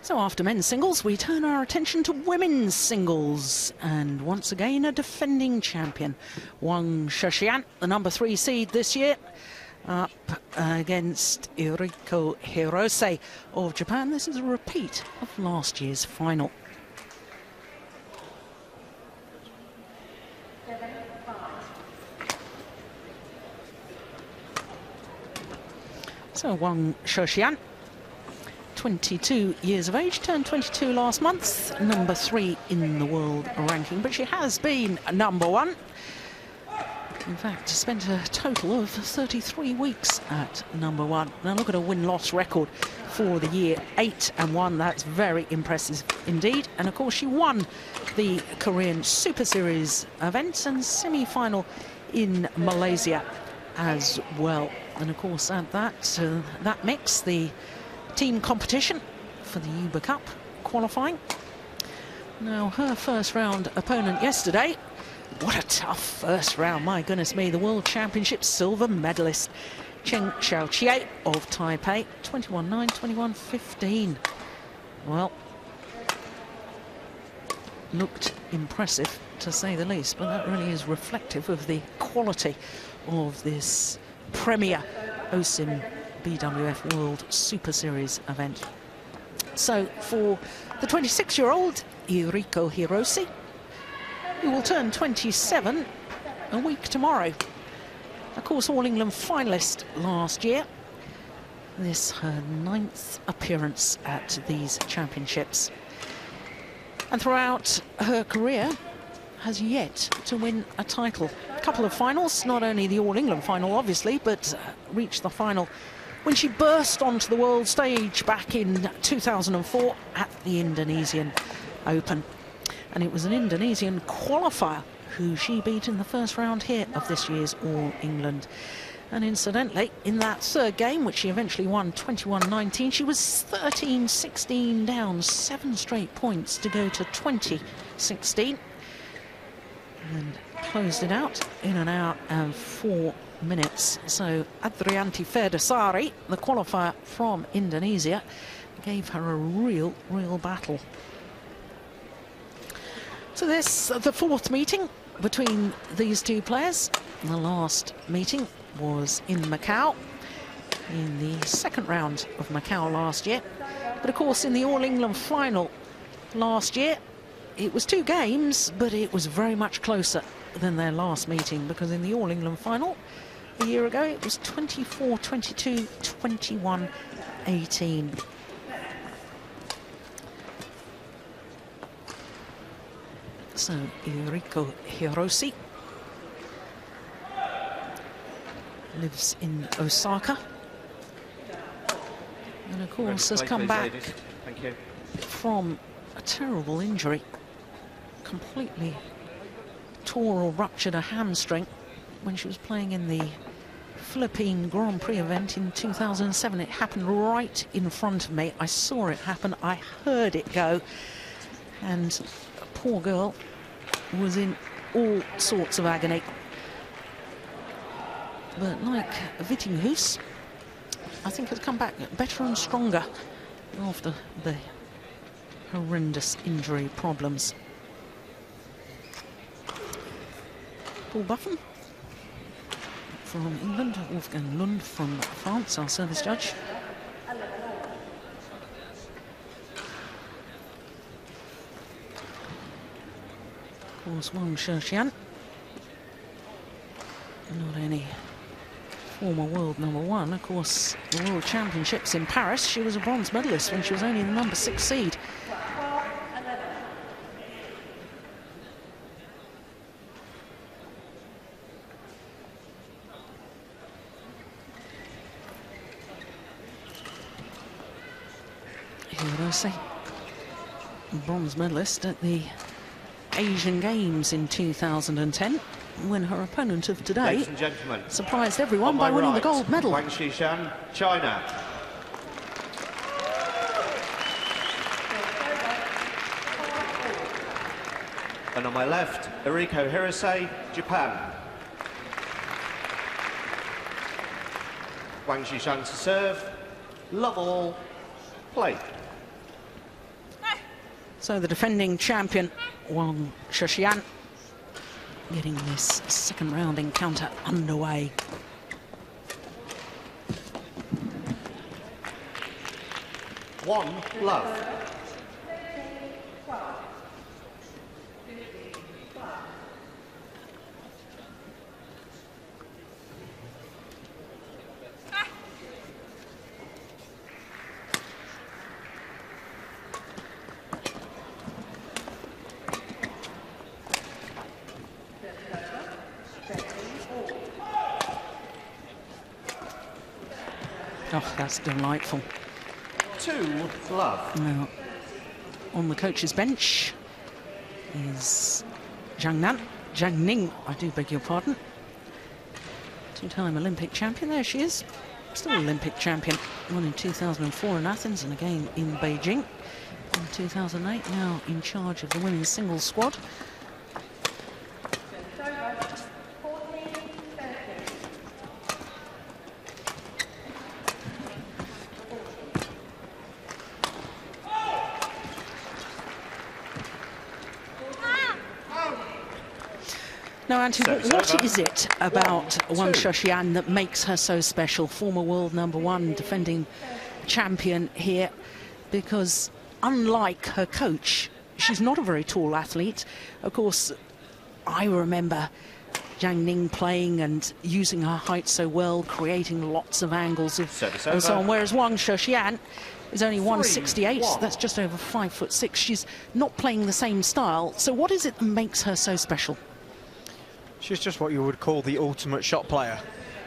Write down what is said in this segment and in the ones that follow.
So after men's singles, we turn our attention to women's singles. And once again, a defending champion, Wang Shixian, the number 3 seed this year, up against Eriko HIROSE of Japan. This is a repeat of last year's final. So Wang Shixian, 22 years of age, turned 22 last month, number 3 in the world ranking, but she has been number 1. In fact, spent a total of 33 weeks at number 1. Now look at her win-loss record for the year, 8-1. That's very impressive indeed. And of course, she won the Korean Super Series events and semi-final in Malaysia as well. And of course, at that mix, the team competition for the Uber Cup qualifying. Now, her first round opponent yesterday, what a tough first round, my goodness me, the World Championship silver medalist, Chen Xiaoqie of Taipei, 21-9, 21-15. Well, looked impressive, to say the least, but that really is reflective of the quality of this premier OSIM BWF World Super Series event. So for the 26-year-old Eriko HIROSE, who will turn 27 a week tomorrow. Of course, All England finalist last year. This her 9th appearance at these championships. And throughout her career, has yet to win a title. A couple of finals, not only the All England final, obviously, but reached the final when she burst onto the world stage back in 2004 at the Indonesian Open. And it was an Indonesian qualifier who she beat in the first round here of this year's All England. And incidentally, in that third game, which she eventually won 21-19, she was 13-16 down, 7 straight points to go to 20-16. And closed it out in an hour and 4 minutes. So Adrianti Ferdasari, the qualifier from Indonesia, gave her a real battle. So this, the 4th meeting between these two players. The last meeting was in Macau, in the 2nd round of Macau last year. But of course, in the All England final last year, it was 2 games, but it was very much closer than their last meeting, because in the All England final a year ago, it was 24-22, 21-18. So Eriko HIROSE lives in Osaka, and of course has come back from a terrible injury. Completely tore or ruptured a hamstring when she was playing in the Philippine Grand Prix event in 2007. It happened right in front of me. I saw it happen, I heard it go, and a poor girl was in all sorts of agony. But like Vittinghus, I think has come back better and stronger after the horrendous injury problems. Paul Buffon from England, Wolfgang Lund from France, our service judge. Of course, Wang Shixian, not any former world number 1. Of course, the World Championships in Paris, she was a bronze medalist when she was only the number 6 seed. HIROSE, bronze medalist at the Asian Games in 2010, when her opponent of today surprised everyone by winning the gold medal. Wang Shixian, China. And on my left, Eriko HIROSE, Japan. Wang Shixian to serve. Love all. Play. So the defending champion, 2-Shixian, getting this second round encounter underway. One love. Oh, that's delightful. 2 love. Now, on the coach's bench is Zhang Ning, I do beg your pardon. Two-time Olympic champion, there she is. Still Olympic champion, won in 2004 in Athens and again in Beijing in 2008, now in charge of the women's singles squad. Now, Auntie, what is it about 2-Shixian that makes her so special? Former world #1 defending champion here, because unlike her coach, she's not a very tall athlete. Of course, I remember Zhang Ning playing and using her height so well, creating lots of angles and so on, whereas 2-Shixian is only 168, that's just over 5'6". She's not playing the same style. So what is it that makes her so special? She's just what you would call the ultimate shot player.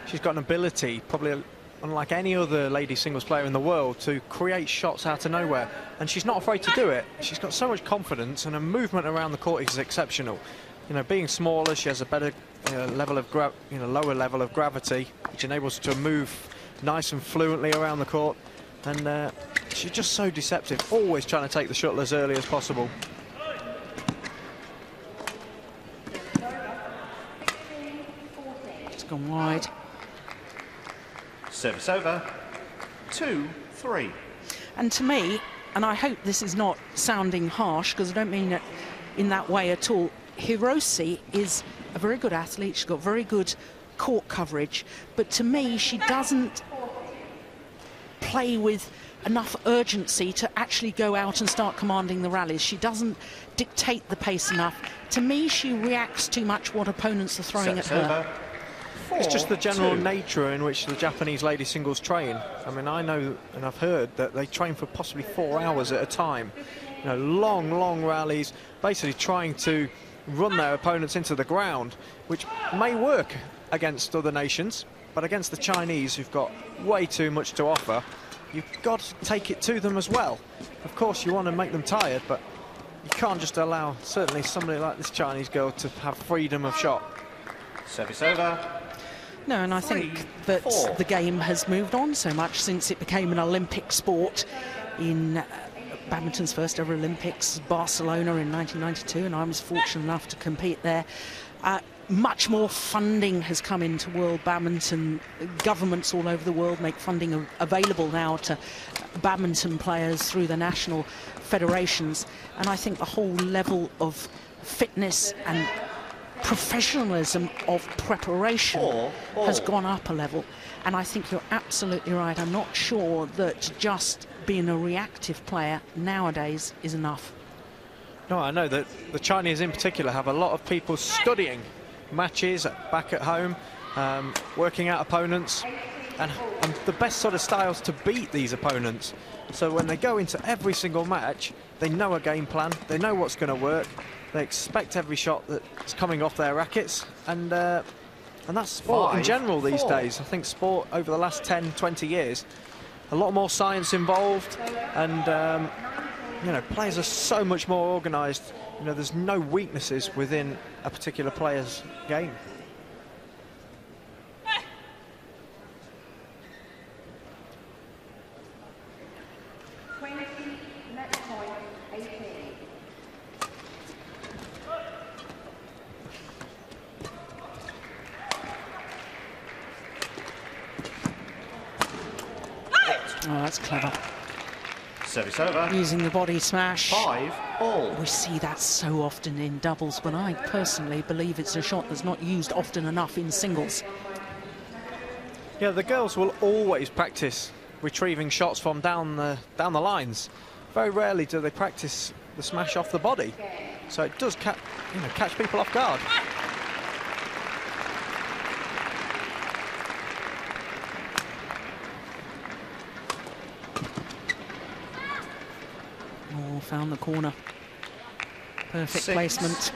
She's got an ability, probably unlike any other lady singles player in the world, to create shots out of nowhere. And she's not afraid to do it. She's got so much confidence, and her movement around the court is exceptional. You know, being smaller, she has a better level of lower level of gravity, which enables her to move nice and fluently around the court. And she's just so deceptive, always trying to take the shuttle as early as possible. Gone wide. Service over. 2-3. And to me, and I hope this is not sounding harsh, because I don't mean it in that way at all, Hirose is a very good athlete. She's got very good court coverage, but to me, she doesn't play with enough urgency to actually go out and start commanding the rallies. She doesn't dictate the pace enough. To me, she reacts too much what opponents are throwing at her. It's just the general nature in which the Japanese lady singles train. I mean, I know and I've heard that they train for possibly 4 hours at a time. You know, long rallies, basically trying to run their opponents into the ground, which may work against other nations, but against the Chinese, who've got way too much to offer, you've got to take it to them as well. Of course, you want to make them tired, but you can't just allow, certainly somebody like this Chinese girl, to have freedom of shot. Service over. No, and I think that the game has moved on so much since it became an Olympic sport in badminton's first ever Olympics, Barcelona in 1992, and I was fortunate enough to compete there. Much more funding has come into world badminton. Governments all over the world make funding available now to badminton players through the national federations, and I think the whole level of fitness and professionalism of preparation has gone up a level. And I think you're absolutely right. I'm not sure that just being a reactive player nowadays is enough. No, I know that the Chinese in particular have a lot of people studying matches back at home, working out opponents and the best sort of styles to beat these opponents. So when they go into every single match, they know a game plan, they know what's going to work. They expect every shot that's coming off their rackets, and that's sport in general these days. I think sport over the last 10, 20 years, a lot more science involved, and you know, players are so much more organised. You know, there's no weaknesses within a particular player's game. Oh, that's clever. Service over. Using the body smash. 5-all. We see that so often in doubles, but I personally believe it's a shot that's not used often enough in singles. Yeah, the girls will always practice retrieving shots from down the lines. Very rarely do they practice the smash off the body, so it does catch people off guard. Oh, found the corner. Perfect 6-5. placement.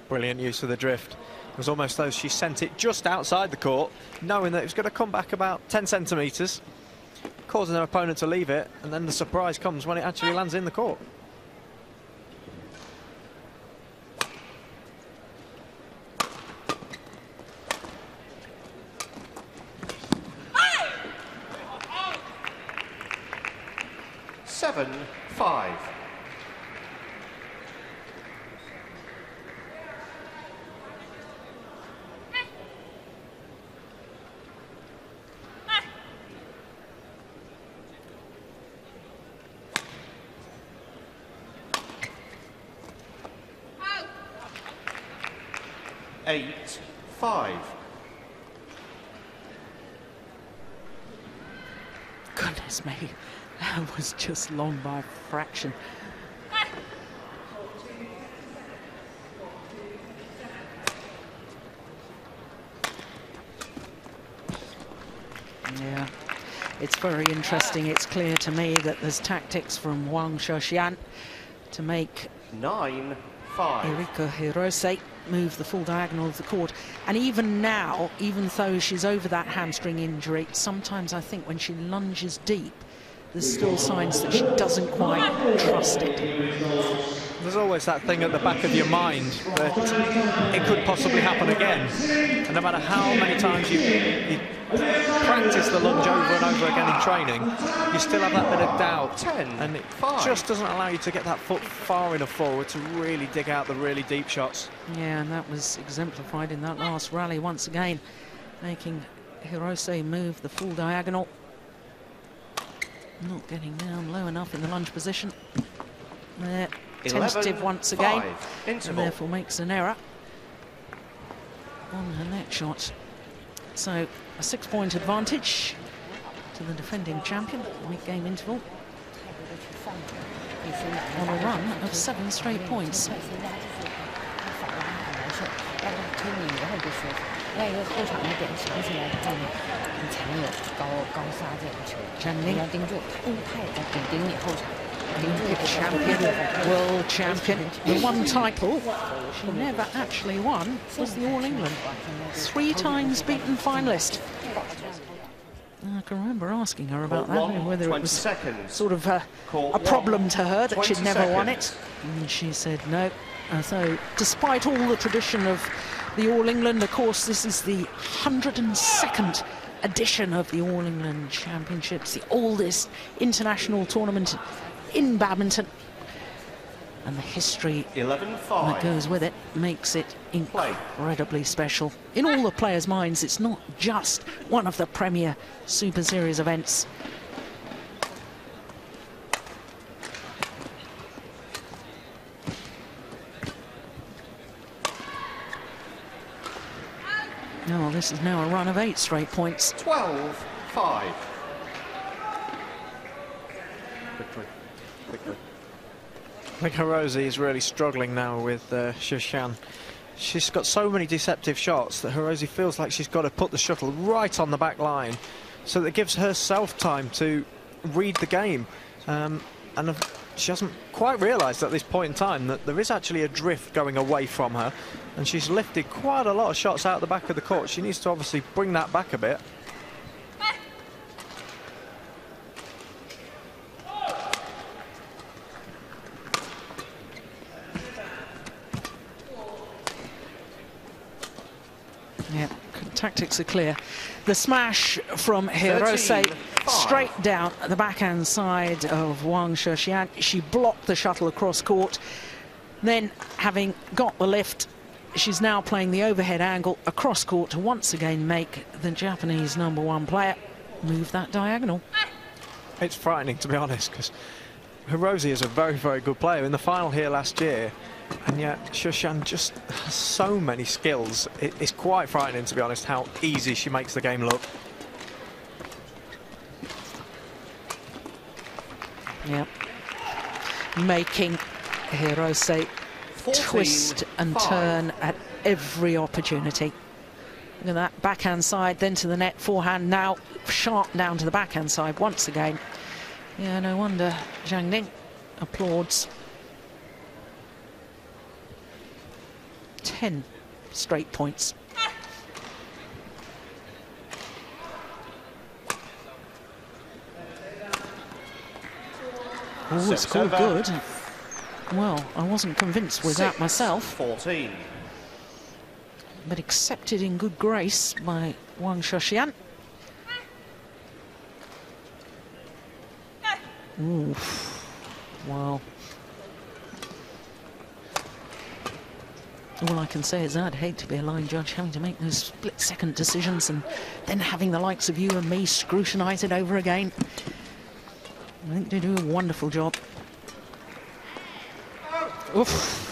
Brilliant use of the drift. It was almost though she sent it just outside the court, knowing that it was going to come back about 10 centimetres, causing her opponent to leave it, and then the surprise comes when it actually lands in the court. Seven, 5. Eight, 5. Goodness me, that was just long by a fraction. Yeah, it's very interesting. It's clear to me that there's tactics from Wang Shixian to make 9-5. Eriko Hirose move the full diagonal of the court. And even now, even though she's over that hamstring injury, sometimes I think when she lunges deep, there's still signs that she doesn't quite trust it. There's always that thing at the back of your mind that it could possibly happen again. And no matter how many times you practice the lunge over and over again in training, you still have that bit of doubt. 10, and it 5. just doesn't allow you to get that foot far enough forward to really dig out the really deep shots. Yeah, and that was exemplified in that last rally once again, making Hirose move the full diagonal. Not getting down low enough in the lunge position. There, tentative once again, and therefore makes an error on her net shot. So a 6-point advantage to the defending champion, mid-game interval, on a run of 7 straight points. Olympic champion, world champion. The one title she never actually won was the All England. 3 times beaten finalist. I can remember asking her about that, and whether it was sort of a problem to her that she'd never won it. And she said no. So despite all the tradition of the All England, of course, this is the 102nd edition of the All England Championships, the oldest international tournament in badminton. And the history that goes with it makes it incredibly special. In all the players' minds, it's not just one of the premier Super Series events. No, this is now a run of 8 straight points. 12-5. I think Hirose is really struggling now with Shixian. She's got so many deceptive shots that Hirose feels like she's got to put the shuttle right on the back line, so that it gives herself time to read the game. And she hasn't quite realised at this point in time that there is actually a drift going away from her, and she's lifted quite a lot of shots out the back of the court. She needs to obviously bring that back a bit. Yeah, tactics are clear. The smash from Hirose, straight down the backhand side of Wang Shixian. She blocked the shuttle across court. Then, having got the lift, she's now playing the overhead angle across court to once again make the Japanese #1 player move that diagonal. It's frightening, to be honest, because Hirose is a very, very good player in the final here last year, and yet Shushan just has so many skills. It's quite frightening, to be honest, how easy she makes the game look. Yeah, making Hirose twist and turn at every opportunity. Look at that backhand side, then to the net, forehand, now sharp down to the backhand side once again. Yeah, no wonder Zhang Ning applauds. 10 straight points. Oh, it's called good. Well, I wasn't convinced with that myself. 14. But accepted in good grace by Wang Shushan. Oof. Wow. All I can say is I'd hate to be a line judge having to make those split-second decisions and then having the likes of you and me scrutinise it over again. I think they do a wonderful job. Oof.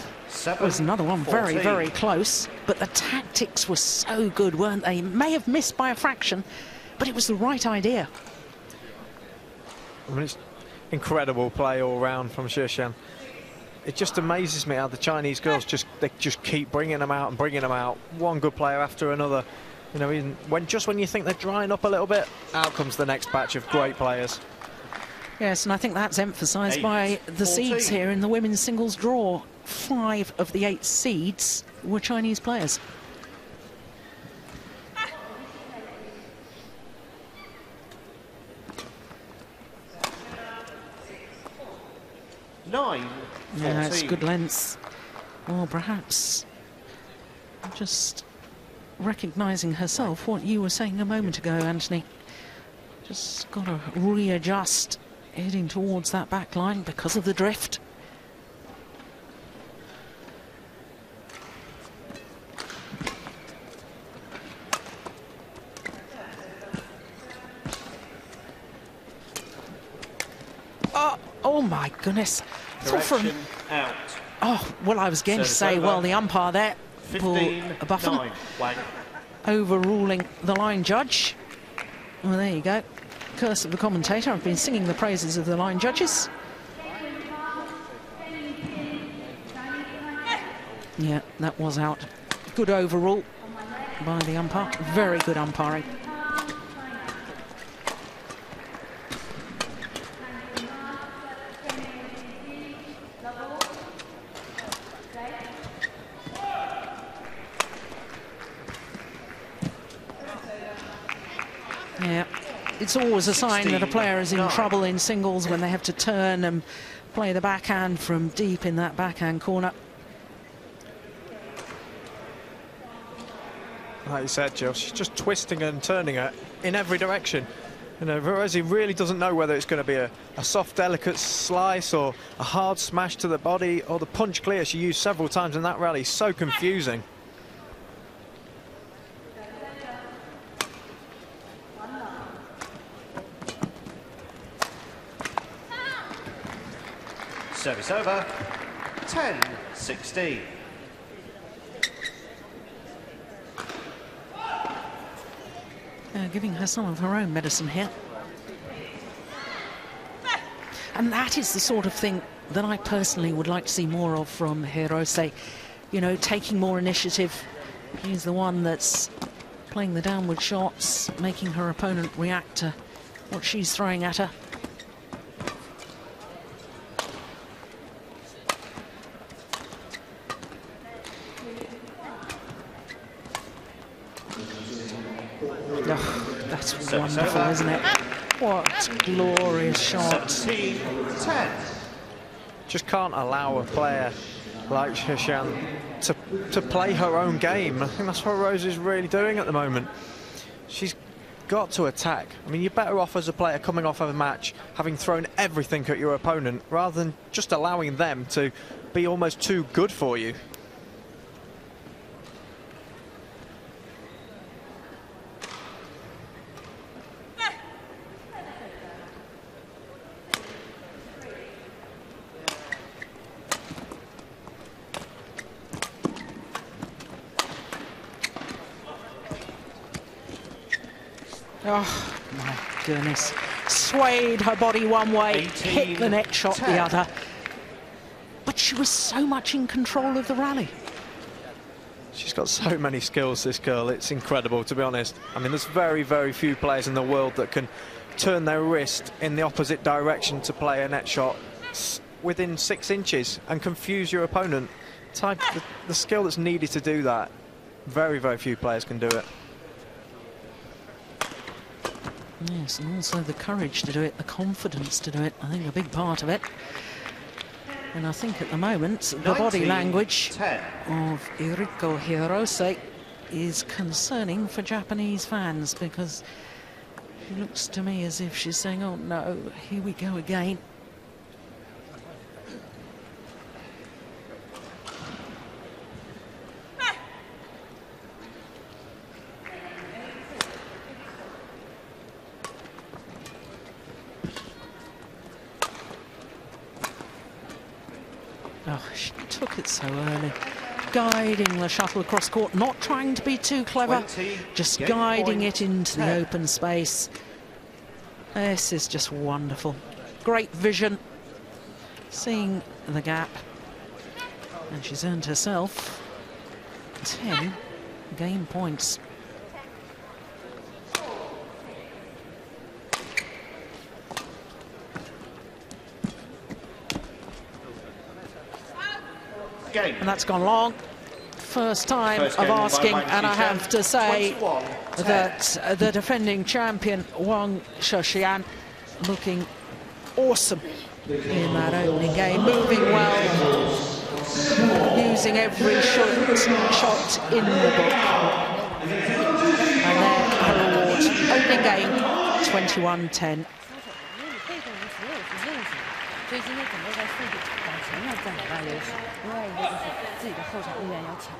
That was another one, very, very close. But the tactics were so good, weren't they? May have missed by a fraction, but it was the right idea. I mean, it's incredible play all round from Shushan. It just amazes me how the Chinese girls just keep bringing them out and bringing them out. One good player after another. You know, even when you think they're drying up a little bit, out comes the next batch of great players. Yes, and I think that's emphasised by the seeds here in the women's singles draw. 5 of the 8 seeds were Chinese players. Yeah, it's good length. Well, perhaps just recognising herself what you were saying a moment ago, Anthony. Just got to readjust heading towards that back line because of the drift. Oh my goodness. Direction out. Oh, well, I was going to say, well, the umpire there pulled a buffer, overruling the line judge. Well, there you go. Curse of the commentator. I've been singing the praises of the line judges. Yeah, that was out. Good overrule by the umpire. Very good umpiring. Yeah, it's always a sign that a player is in trouble in singles when they have to turn and play the backhand from deep in that backhand corner. Like you said, Jill, she's just twisting and turning it in every direction. You know, Hirose really doesn't know whether it's going to be a soft, delicate slice or a hard smash to the body or the punch clear she used several times in that rally. So confusing. Service over. 10-16. Giving her some of her own medicine here. And that is the sort of thing that I personally would like to see more of from Hirose. You know, taking more initiative. She's the one that's playing the downward shots, making her opponent react to what she's throwing at her. Oh, that's wonderful, isn't it? What glorious shot. 17-10. Just can't allow a player like Shushan to play her own game. I think that's what Rose is really doing at the moment. She's got to attack. I mean, you're better off as a player coming off of a match, having thrown everything at your opponent, rather than just allowing them to be almost too good for you. Oh, my goodness. Swayed her body one way, hit the net shot the other. But she was so much in control of the rally. She's got so many skills, this girl. It's incredible, to be honest. I mean, there's very, very few players in the world that can turn their wrist in the opposite direction to play a net shot within 6 inches and confuse your opponent. The skill that's needed to do that, very, very few players can do it. Yes, and also the courage to do it, the confidence to do it, I think a big part of it. And I think at the moment, the body language of Eriko Hirose is concerning for Japanese fans, because it looks to me as if she's saying, oh no, here we go again. Oh, she took it so early. Guiding the shuttle across court, not trying to be too clever, just guiding it into the open space. This is just wonderful. Great vision, seeing the gap. And she's earned herself 10 game points. And that's gone long. First time of asking, and I have to say that the defending champion, Wang Shixian, looking awesome in that opening game, moving well, using every shot in the book. And then her award, opening game, 21-10. 所以今天整个在速度往前面占了大优势。另外一个就是自己的后场依然要抢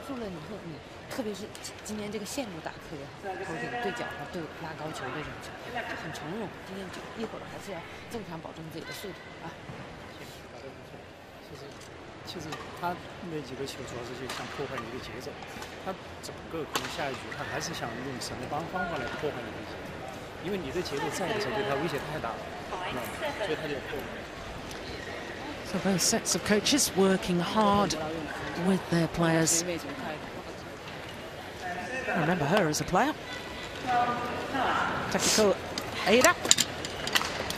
住了以后，你特别是今天这个线路打特别好，头顶对角和对拉高球对上球，很从容。今天就一会儿还是要正常保证自己的速度啊。其实他那几个球主要是就想破坏你的节奏，他整个可能下一局他还是想用什么方法来破坏你的节奏，因为你的节奏在的时候对他威胁太大了，所以他就破坏。 So both sets of coaches working hard with their players. I remember her as a player. Takiko Ada,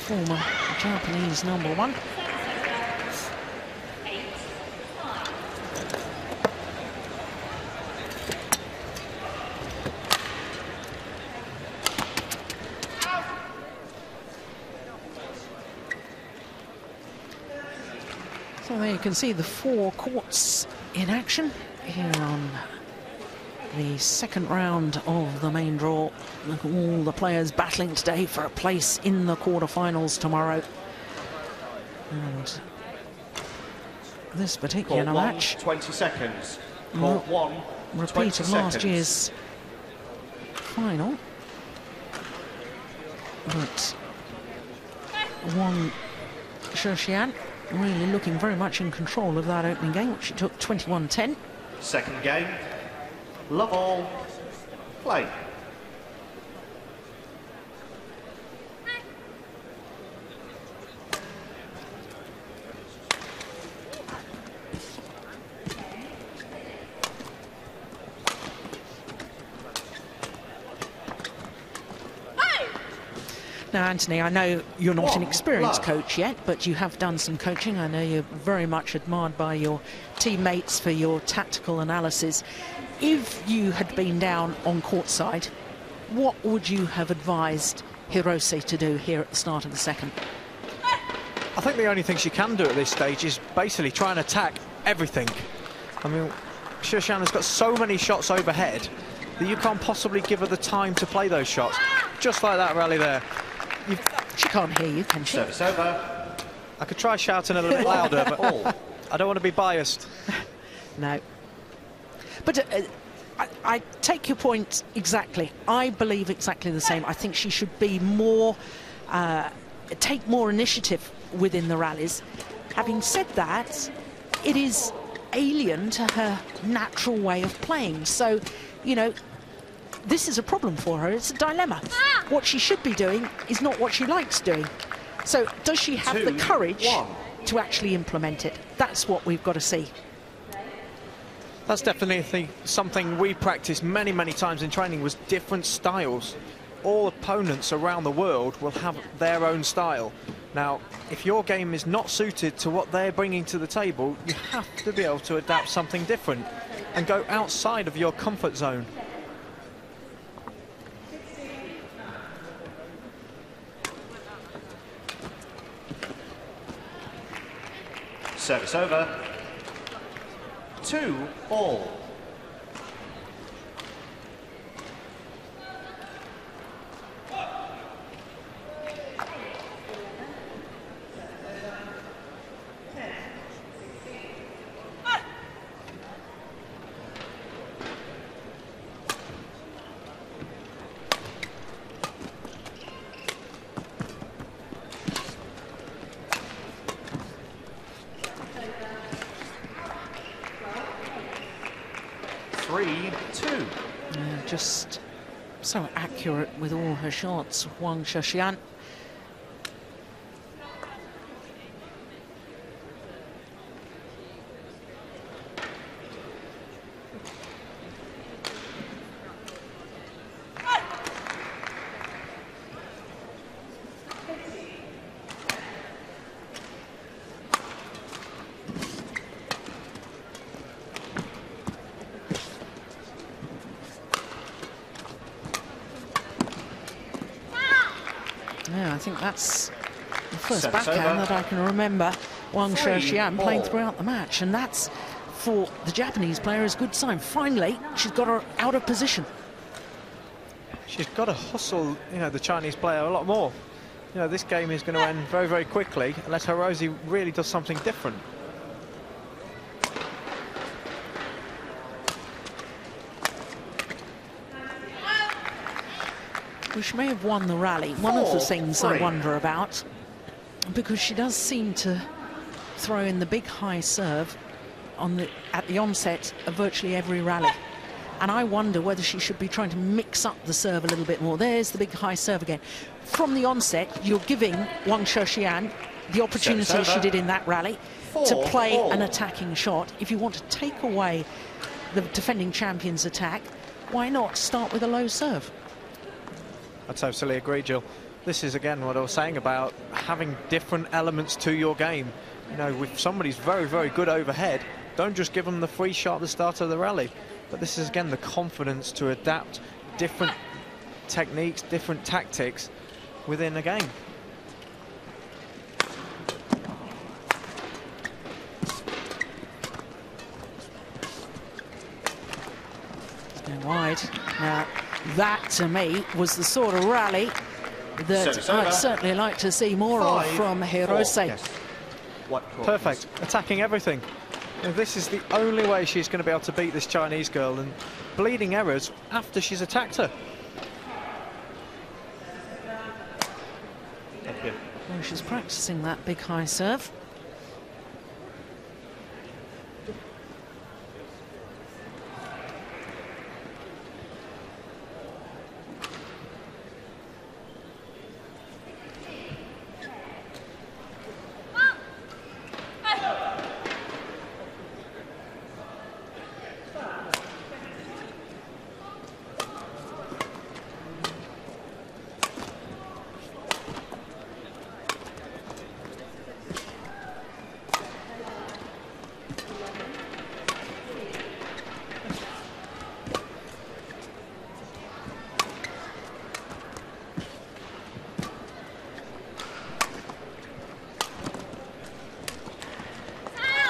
former Japanese #1. So there you can see the 4 courts in action here on the second round of the main draw. Look at all the players battling today for a place in the quarterfinals tomorrow. And this particular match, 20 seconds. Court 1, repeat of last year's final. But Wang Shixian really looking very much in control of that opening game, which she took 21-10. Second game, love all, play. Now, Anthony, I know you're not an experienced coach yet, but you have done some coaching. I know you're very much admired by your teammates for your tactical analysis. If you had been down on courtside, what would you have advised Hirose to do here at the start of the second? I think the only thing she can do at this stage is basically try and attack everything. I mean, Shixian has got so many shots overhead that you can't possibly give her the time to play those shots. Just like that rally there. She can't hear you, can she? Service over. I could try shouting a little bit louder, but I don't want to be biased. No. But I take your point exactly. I believe exactly the same. I think she should be more, take more initiative within the rallies. Having said that, it is alien to her natural way of playing. So, you know, this is a problem for her. It's a dilemma. What she should be doing is not what she likes doing. So does she have the courage to actually implement it? That's what we've got to see. That's definitely something we practice many, many times in training, was different styles. All opponents around the world will have their own style. Now, if your game is not suited to what they're bringing to the table, you have to be able to adapt something different and go outside of your comfort zone. Service over. 2-all. Just so accurate with all her shots, Wang Shixian. Yeah, I think that's the first backhand that I can remember Wang Shixian playing throughout the match, and that's, for the Japanese player, is a good sign. Finally, she's got her out of position. She's got to hustle, you know, the Chinese player a lot more. You know, this game is going to end very, very quickly unless Hirose really does something different. Well, she may have won the rally. One of the things I wonder about, because she does seem to throw in the big high serve at the onset of virtually every rally. And I wonder whether she should be trying to mix up the serve a little bit more. There's the big high serve again. From the onset, you're giving Wang Shixian the opportunity she did in that rally to play an attacking shot. If you want to take away the defending champion's attack, why not start with a low serve? I totally agree, Jill. This is, again, what I was saying about having different elements to your game. You know, if somebody's very, very good overhead, don't just give them the free shot at the start of the rally. But this is, again, the confidence to adapt different techniques, different tactics within a game. Going wide. Now, that, to me, was the sort of rally that I'd certainly like to see more of from Hirose. Yes. Perfect. Attacking everything. You know, this is the only way she's going to be able to beat this Chinese girl, and bleeding errors after she's attacked her. Well, she's practicing that big high serve.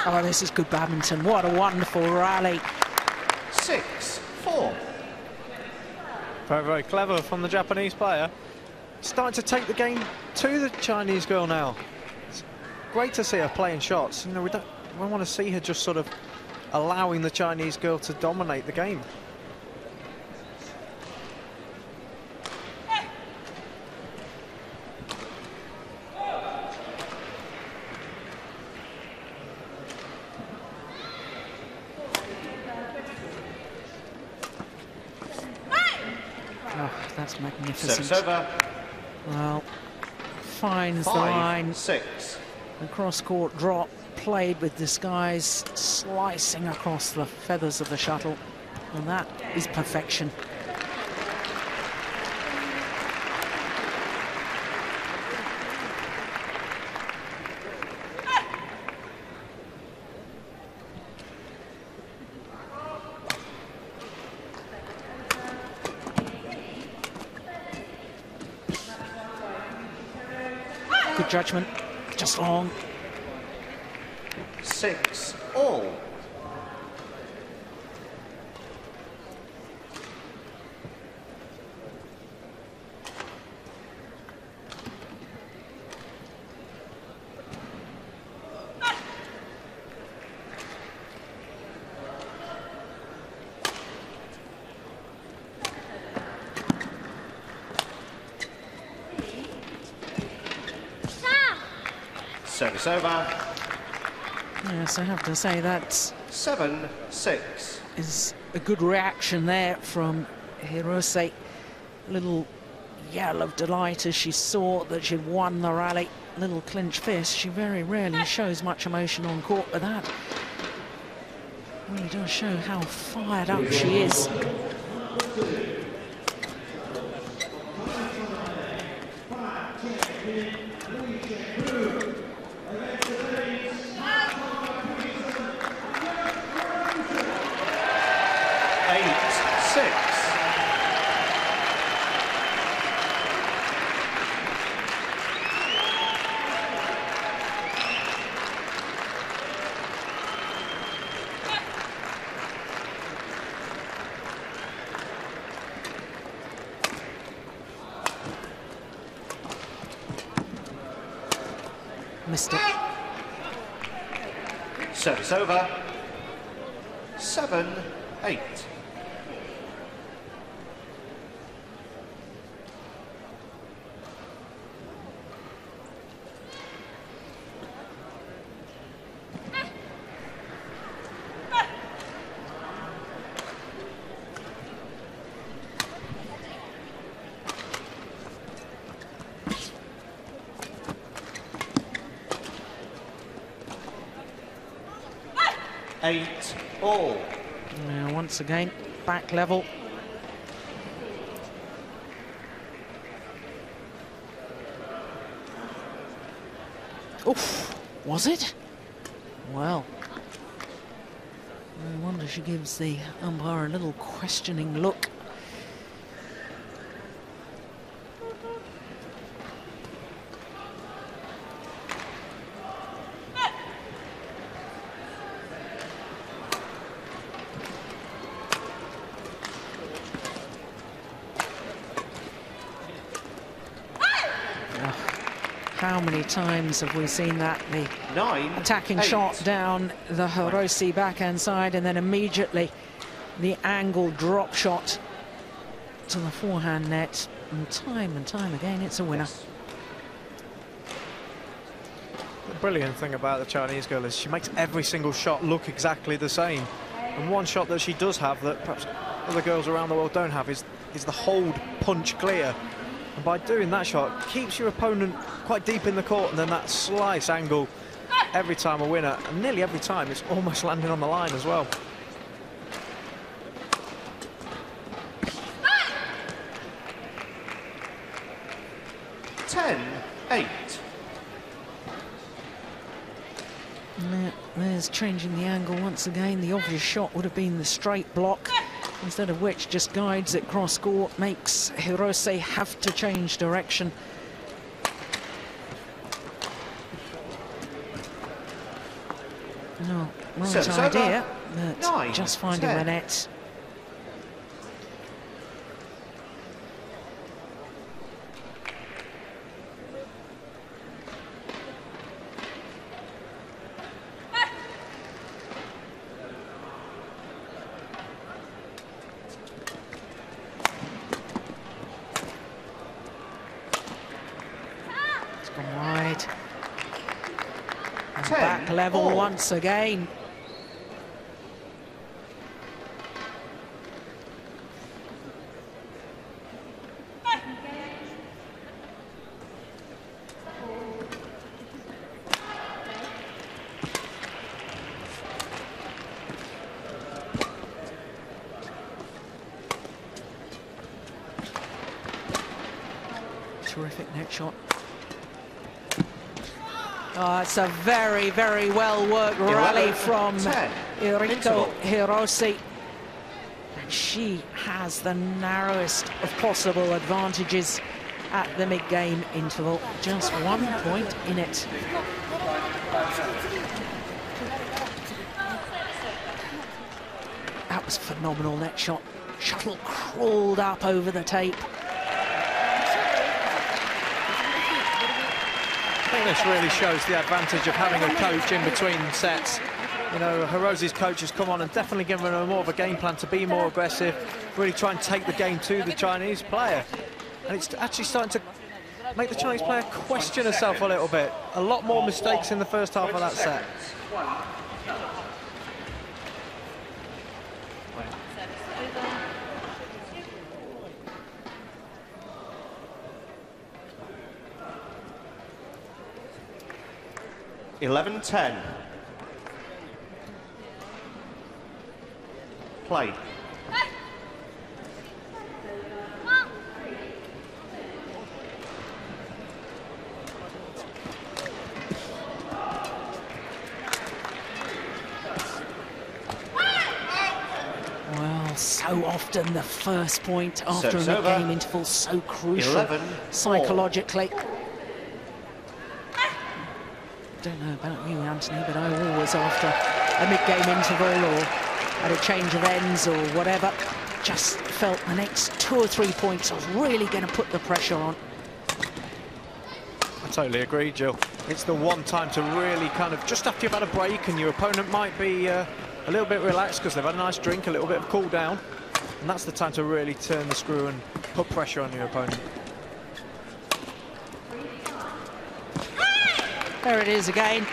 Oh, this is good badminton. What a wonderful rally. 6-4. Very, very clever from the Japanese player. Starting to take the game to the Chinese girl now. It's great to see her playing shots. You know, we want to see her just sort of allowing the Chinese girl to dominate the game. Oh, that's magnificent. Service over. Well, finds the line. 5-6. The cross-court drop, played with disguise, slicing across the feathers of the shuttle. And that is perfection. Good judgment, just long. 6-all. Service over. Yes, I have to say that 7-6. is a good reaction there from Hirose. Little yell of delight as she saw that she'd won the rally. Little clenched fist. She very rarely shows much emotion on court, but that really does show how fired up she is. Missed it. Service over. 7-8. All. Now, once again, back level. Oof, was it? Well, I wonder she gives the umpire a little questioning look. How many times have we seen that? The 9-8. attacking shot down the Hirose backhand side, and then immediately the angled drop shot to the forehand net. And time again, it's a winner. The brilliant thing about the Chinese girl is she makes every single shot look exactly the same. And one shot that she does have that perhaps other girls around the world don't have is the hold punch clear. And by doing that shot, keeps your opponent quite deep in the court, and then that slice angle, every time a winner, and nearly every time it's almost landing on the line as well. There's changing the angle once again. The obvious shot would have been the straight block, instead of which just guides it cross court, makes Hirose have to change direction. No, right idea, but just finding the net. Back level once again. Terrific net shot. Oh, it's a very, very well-worked rally from Eriko Hirose. And she has the narrowest of possible advantages at the mid-game interval. Just 1 point in it. That was a phenomenal net shot. Shuttle crawled up over the tape. I think this really shows the advantage of having a coach in between sets. You know, Hirose's coach has come on and definitely given her more of a game plan to be more aggressive, really try and take the game to the Chinese player. And it's actually starting to make the Chinese player question herself a little bit. A lot more mistakes in the first half of that set. (11-10). Play. Well, so often the first point after a mid-game interval, so crucial 11-4. psychologically. Don't know about you, Anthony, but I always, after a mid-game interval or at a change of ends or whatever, just felt the next 2 or 3 points I was really going to put the pressure on. I totally agree, Jill. It's the one time to really kind of, just after you've had a break and your opponent might be a little bit relaxed because they've had a nice drink, a little bit of cool down, and that's the time to really turn the screw and put pressure on your opponent. There it is again.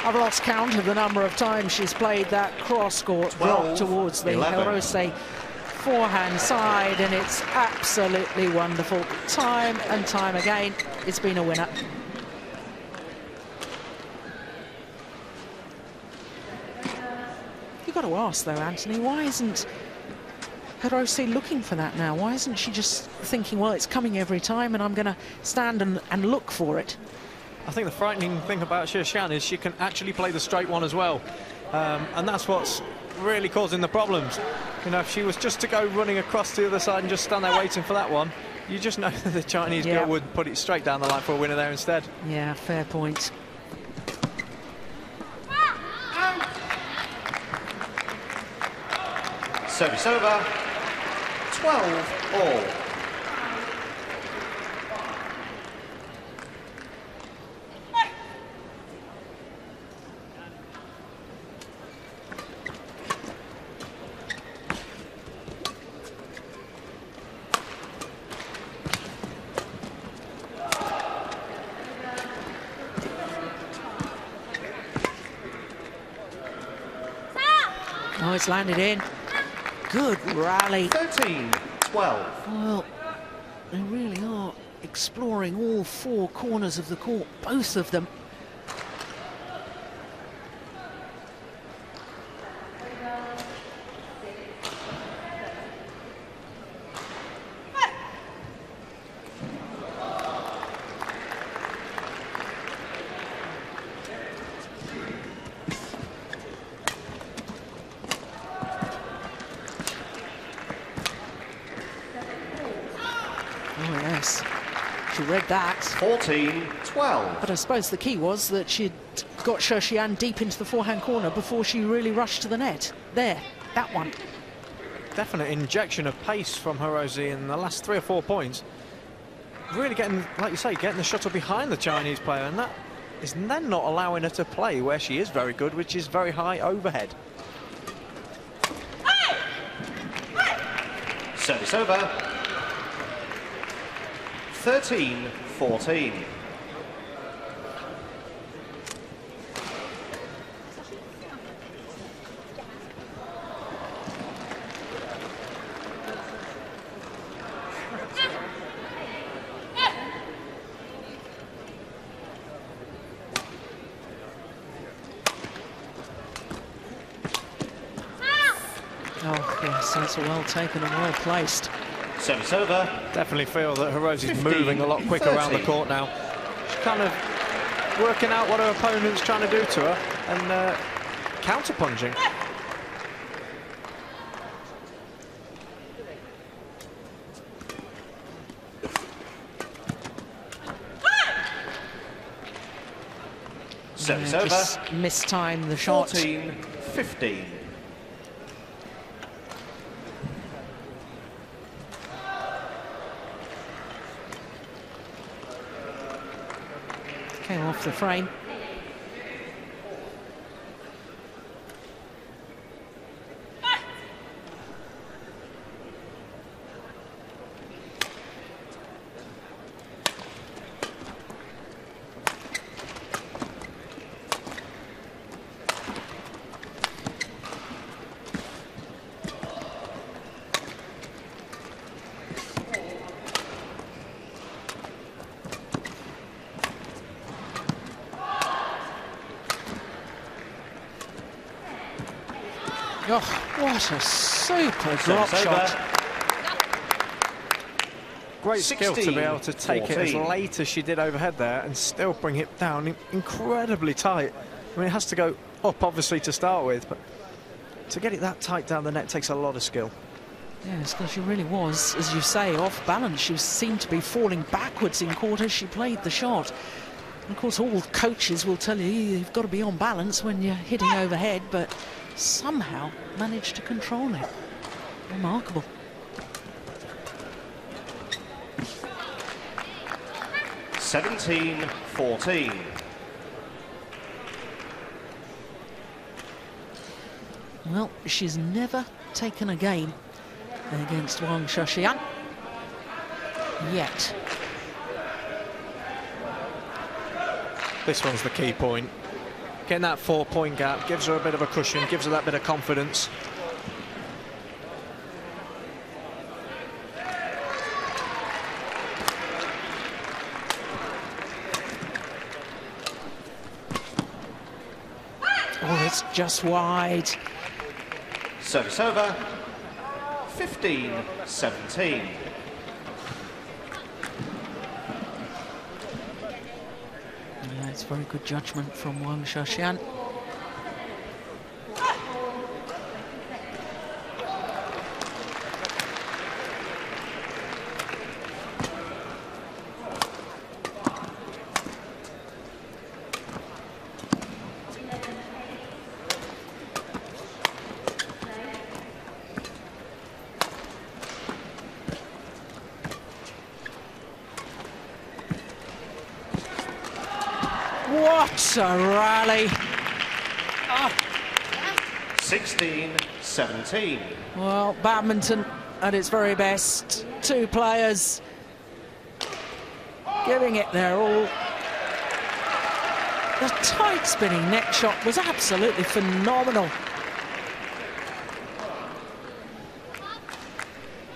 I've lost count of the number of times she's played that cross-court drop towards the Hirose forehand side, and it's absolutely wonderful. Time and time again, it's been a winner. You've got to ask, though, Anthony, why isn't Hirose looking for that now? Why isn't she just thinking, well, it's coming every time and I'm going to stand and look for it? I think the frightening thing about Xiaoshan is she can actually play the straight one as well. And that's what's really causing the problems. You know, if she was just to go running across to the other side and just stand there waiting for that one, you just know that the Chinese girl would put it straight down the line for a winner there instead. Yeah, fair point. Service over. 12-all. Oh, it's landed in. Good rally. 13-12. Well, they really are exploring all 4 corners of the court, both of them. Oh, yes. She read that. 14-12. But I suppose the key was that she'd got Xiaoshan deep into the forehand corner before she really rushed to the net. There, that one. Definite injection of pace from Hirose in the last 3 or 4 points. Really getting, like you say, getting the shuttle behind the Chinese player, and that is then not allowing her to play where she is very good, which is very high overhead. Service over. 13-14. Oh, yes, that's well taken and well placed. Service over. Definitely feel that Hirose is 15, moving a lot quicker around the 30. court now. She's kind of working out what her opponent's trying to do to her and counter-punching. Service Yeah, over. just mistimed the shot. 14-15. Came off the frame. Oh, what a super drop Service over. shot. Great skill to be able to take it as 14. late as she did overhead there and still bring it down incredibly tight. I mean, it has to go up, obviously, to start with, but to get it that tight down the net takes a lot of skill. Yes, because she really was, as you say, off balance. She seemed to be falling backwards in court as she played the shot. And of course, all coaches will tell you you've got to be on balance when you're hitting overhead, but somehow managed to control it. Remarkable. (17-14). Well, she's never taken a game against Wang Shixian yet. This one's the key point. Getting that 4-point gap gives her a bit of a cushion, gives her that bit of confidence. Oh, it's just wide. Service over. 15-17. Yeah, it's very good judgment from Wang Shixian. What a rally! 16-17. Well, badminton at its very best. Two players giving it their all. The tight spinning neck shot was absolutely phenomenal.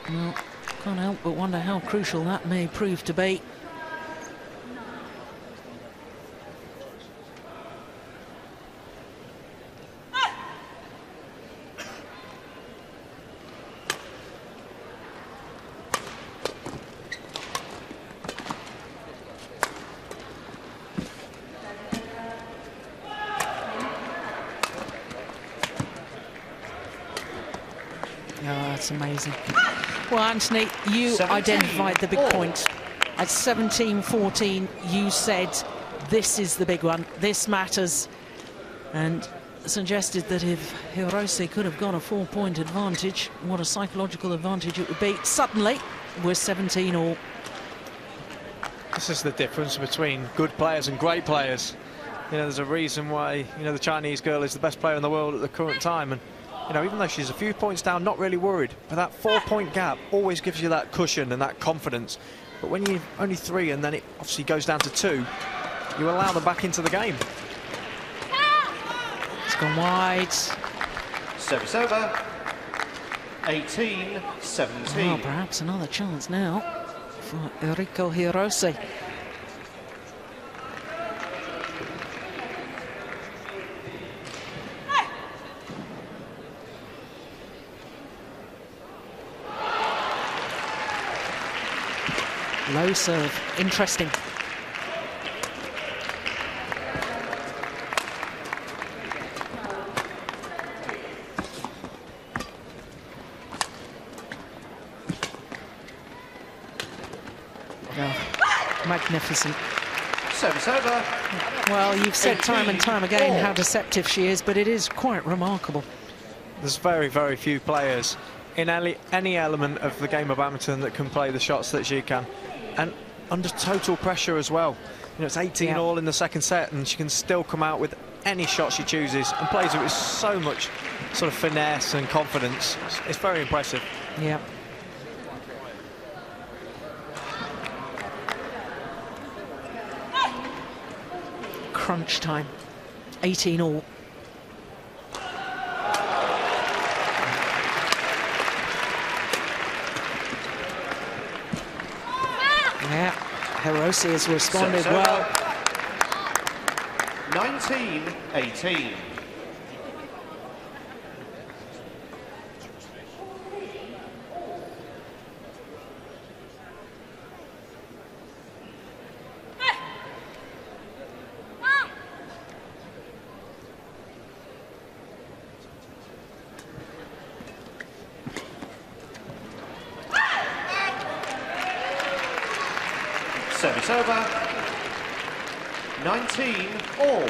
Well, can't help but wonder how crucial that may prove to be. Oh, that's amazing. Well, Anthony, you 17, identified the big 4. point. At 17-14, you said this is the big one, this matters, and suggested that if Hirose could have got a 4-point advantage, what a psychological advantage it would be. Suddenly, we're 17 all. This is the difference between good players and great players. You know, there's a reason why, you know, the Chinese girl is the best player in the world at the current time, and you know, even though she's a few points down, not really worried. But that 4-point gap always gives you that cushion and that confidence. But when you're only 3 and then it obviously goes down to 2, you allow them back into the game. It's gone wide. Service over. 18-17. Well, perhaps another chance now for Eriko Hirose. Low serve, interesting. Oh, magnificent. Service over. Well, you've said time and time again 18-all. how deceptive she is, but it is quite remarkable. There's very, very few players in any element of the game of badminton that can play the shots that she can, and under total pressure as well. You know, it's 18-all in the second set, and she can still come out with any shot she chooses and plays it with so much sort of finesse and confidence. It's very impressive. Yeah. Crunch time, 18-all. Yeah, Hirose has responded Service well. over. 19-18. Service over. 19-all.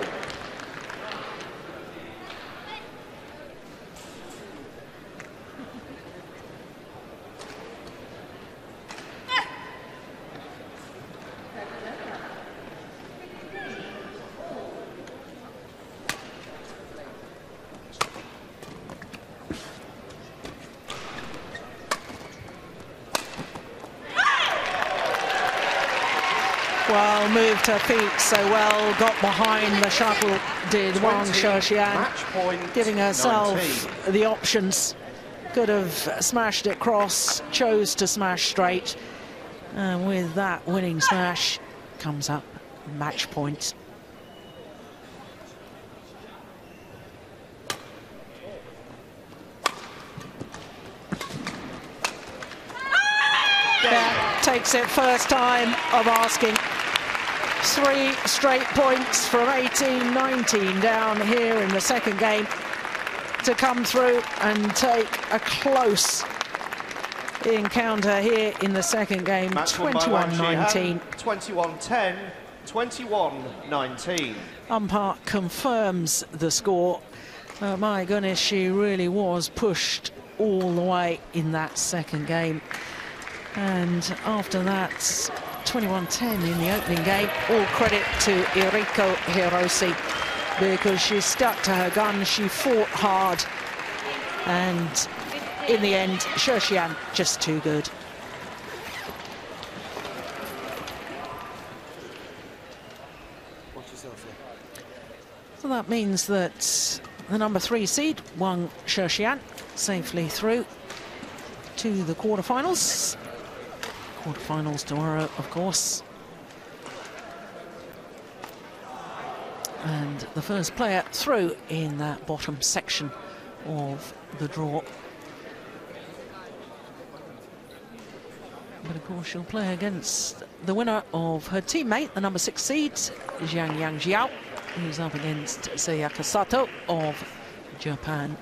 Well, moved her feet so well, got behind the shuttle, did Wang 20, Shixian, match point, giving herself 19. the options. Could have smashed it cross, chose to smash straight, and with that winning smash comes up match point. Yeah, takes it first time of asking. 3 straight points from 18-19 down here in the second game to come through and take a close encounter here in the second game. 21-19. 21-10, 21-19. Umpire confirms the score. My goodness, she really was pushed all the way in that second game. And after that, 21-10 in the opening game. All credit to Eriko Hirose, because she stuck to her gun, she fought hard, and in the end, Shixian just too good. So that means that the number 3 seed, Wang Shixian, safely through to the quarterfinals. Quarterfinals tomorrow, of course. And the first player through in that bottom section of the draw. But of course she'll play against the winner of her teammate, the number 6 seed, Zhang Yangjiao, who's up against Sayaka Sato of Japan.